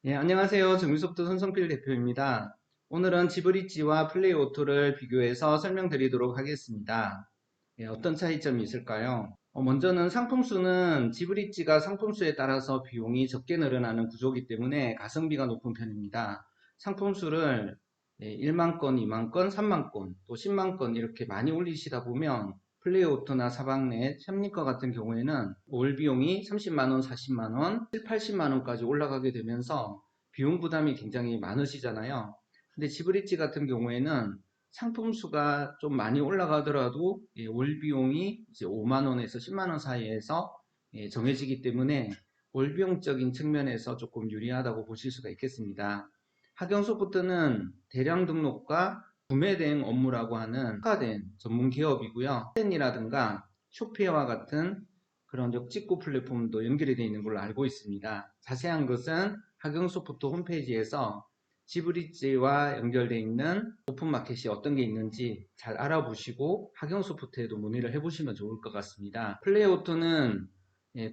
예, 안녕하세요. 정유소프트 손성필 대표입니다. 오늘은 지브리지와 플레이오토를 비교해서 설명드리도록 하겠습니다. 예, 어떤 차이점이 있을까요? 먼저는 상품수는 지브리지가 상품수에 따라서 비용이 적게 늘어나는 구조이기 때문에 가성비가 높은 편입니다. 상품수를 1만 건, 2만 건, 3만 건, 또 10만 건 이렇게 많이 올리시다 보면 플레이오토나 사박넷, 샵니커 같은 경우에는 월 비용이 30만 원, 40만 원, 7, 80만 원까지 올라가게 되면서 비용 부담이 굉장히 많으시잖아요. 근데 지브리지 같은 경우에는 상품 수가 좀 많이 올라가더라도 월 비용이 이제 5만 원에서 10만 원 사이에서 정해지기 때문에 월 비용적인 측면에서 조금 유리하다고 보실 수가 있겠습니다. 하경소프트는 대량 등록과 구매 대행 업무라고 하는 특화된 전문 기업이고요. 펜이라든가 쇼페어와 같은 그런 역직구 플랫폼도 연결이 되어 있는 걸로 알고 있습니다. 자세한 것은 하경소프트 홈페이지에서 지브리지와 연결되어 있는 오픈마켓이 어떤 게 있는지 잘 알아보시고 하경소프트에도 문의를 해보시면 좋을 것 같습니다. 플레이오토는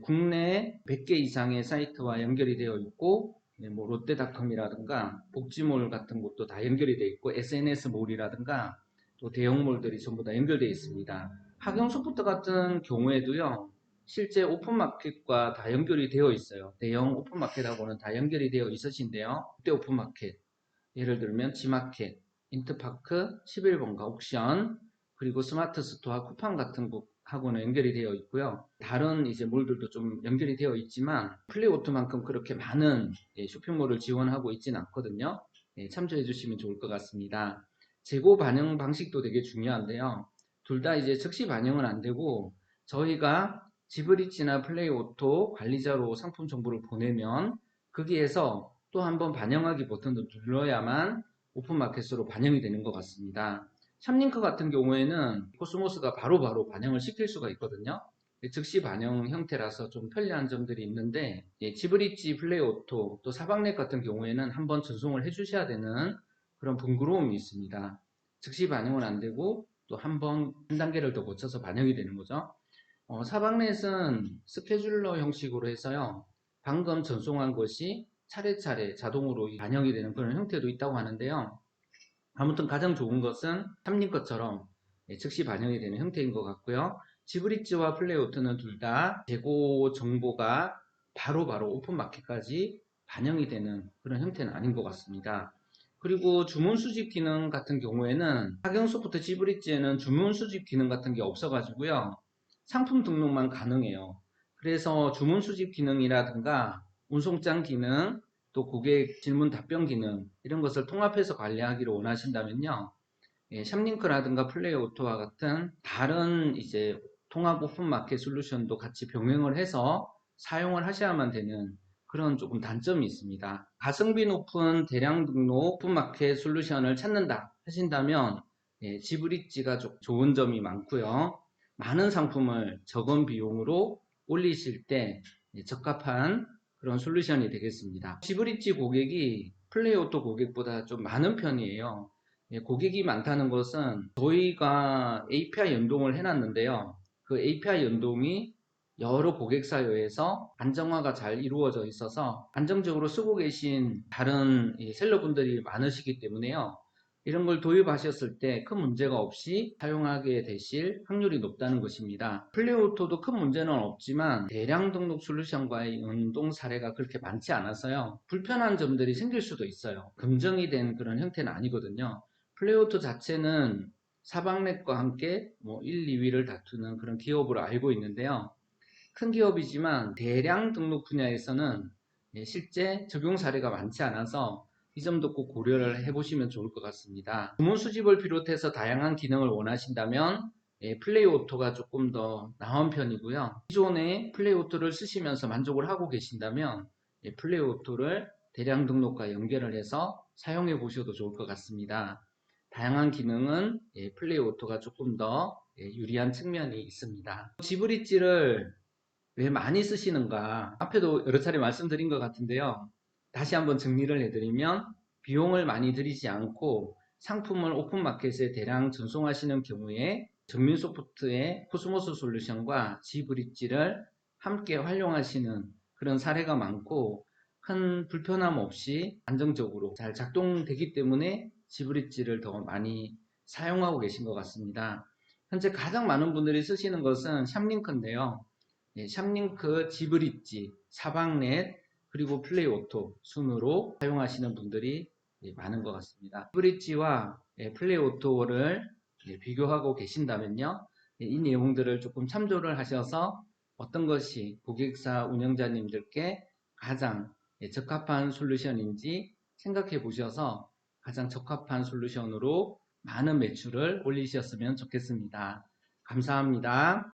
국내 100개 이상의 사이트와 연결이 되어 있고 뭐 롯데닷컴이라든가 복지몰 같은 곳도 다 연결이 되어 있고 SNS몰이라든가 또 대형몰들이 전부 다 연결되어 있습니다. 하경소프트 같은 경우에도요. 실제 오픈마켓과 다 연결이 되어 있어요. 대형 오픈마켓하고는 다 연결이 되어 있으신데요. 롯데 오픈마켓, 예를 들면 지마켓, 인트파크, 11번가 옥션, 그리고 스마트 스토어, 쿠팡 같은 곳하고는 연결이 되어 있고요. 다른 이제 몰들도 좀 연결이 되어 있지만 플레이오토만큼 그렇게 많은 쇼핑몰을 지원하고 있지는 않거든요. 참조해 주시면 좋을 것 같습니다. 재고 반영 방식도 되게 중요한데요. 둘 다 이제 즉시 반영은 안 되고 저희가 지브리지나 플레이오토 관리자로 상품 정보를 보내면 거기에서 또 한번 반영하기 버튼을 눌러야만 오픈마켓으로 반영이 되는 것 같습니다. 샵링크 같은 경우에는 코스모스가 바로바로 반영을 시킬 수가 있거든요. 즉시 반영 형태라서 좀 편리한 점들이 있는데 지브리지, 플레이오토, 또 사박넷 같은 경우에는 한번 전송을 해주셔야 되는 그런 번거로움이 있습니다. 즉시 반영은 안 되고 또 한 단계를 더 거쳐서 반영이 되는 거죠. 사박넷은 스케줄러 형식으로 해서요. 방금 전송한 것이 차례차례 자동으로 반영이 되는 그런 형태도 있다고 하는데요. 아무튼 가장 좋은 것은 탑님 것처럼 즉시 반영이 되는 형태인 것 같고요. 지브리지와 플레이오트는 둘 다 재고 정보가 바로바로 오픈마켓까지 반영이 되는 그런 형태는 아닌 것 같습니다. 그리고 주문 수집 기능 같은 경우에는 하경소프트 지브리지에는 주문 수집 기능 같은 게 없어가지고요. 상품 등록만 가능해요. 그래서 주문 수집 기능이라든가 운송장 기능, 또 고객 질문 답변 기능 이런 것을 통합해서 관리하기를 원하신다면요. 샵링크라든가 플레이오토와 같은 다른 이제 통합 오픈마켓 솔루션도 같이 병행을 해서 사용을 하셔야만 되는 그런 조금 단점이 있습니다. 가성비 높은 대량 등록 오픈마켓 솔루션을 찾는다 하신다면 지브리지가 좋은 점이 많고요. 많은 상품을 적은 비용으로 올리실 때 적합한 그런 솔루션이 되겠습니다. 지브리지 고객이 플레이오토 고객보다 좀 많은 편이에요. 고객이 많다는 것은 저희가 API 연동을 해놨는데요. 그 API 연동이 여러 고객 사이에서 안정화가 잘 이루어져 있어서 안정적으로 쓰고 계신 다른 셀러분들이 많으시기 때문에요. 이런 걸 도입하셨을 때 큰 문제가 없이 사용하게 되실 확률이 높다는 것입니다. 플레이오토도 큰 문제는 없지만 대량 등록 솔루션과의 연동 사례가 그렇게 많지 않아서요. 불편한 점들이 생길 수도 있어요. 검증이 된 그런 형태는 아니거든요. 플레이오토 자체는 사방넷과 함께 뭐 1, 2위를 다투는 그런 기업으로 알고 있는데요. 큰 기업이지만 대량 등록 분야에서는 실제 적용 사례가 많지 않아서 이 점도 꼭 고려를 해보시면 좋을 것 같습니다. 주문 수집을 비롯해서 다양한 기능을 원하신다면 플레이오토가 조금 더 나은 편이고요. 기존에 플레이오토를 쓰시면서 만족을 하고 계신다면 플레이오토를 대량 등록과 연결을 해서 사용해 보셔도 좋을 것 같습니다. 다양한 기능은 플레이오토가 조금 더 유리한 측면이 있습니다. 지브리지를 왜 많이 쓰시는가? 앞에도 여러 차례 말씀드린 것 같은데요. 다시 한번 정리를 해드리면 비용을 많이 들이지 않고 상품을 오픈마켓에 대량 전송하시는 경우에 전민소프트의 코스모스 솔루션과 지브릿지를 함께 활용하시는 그런 사례가 많고 큰 불편함 없이 안정적으로 잘 작동되기 때문에 지브릿지를 더 많이 사용하고 계신 것 같습니다. 현재 가장 많은 분들이 쓰시는 것은 샵링크인데요. 샵링크, 지브릿지, 사방넷, 그리고 플레이오토 순으로 사용하시는 분들이 많은 것 같습니다. 지브릿지와 플레이오토를 비교하고 계신다면요. 이 내용들을 조금 참조를 하셔서 어떤 것이 고객사 운영자님들께 가장 적합한 솔루션인지 생각해 보셔서 가장 적합한 솔루션으로 많은 매출을 올리셨으면 좋겠습니다. 감사합니다.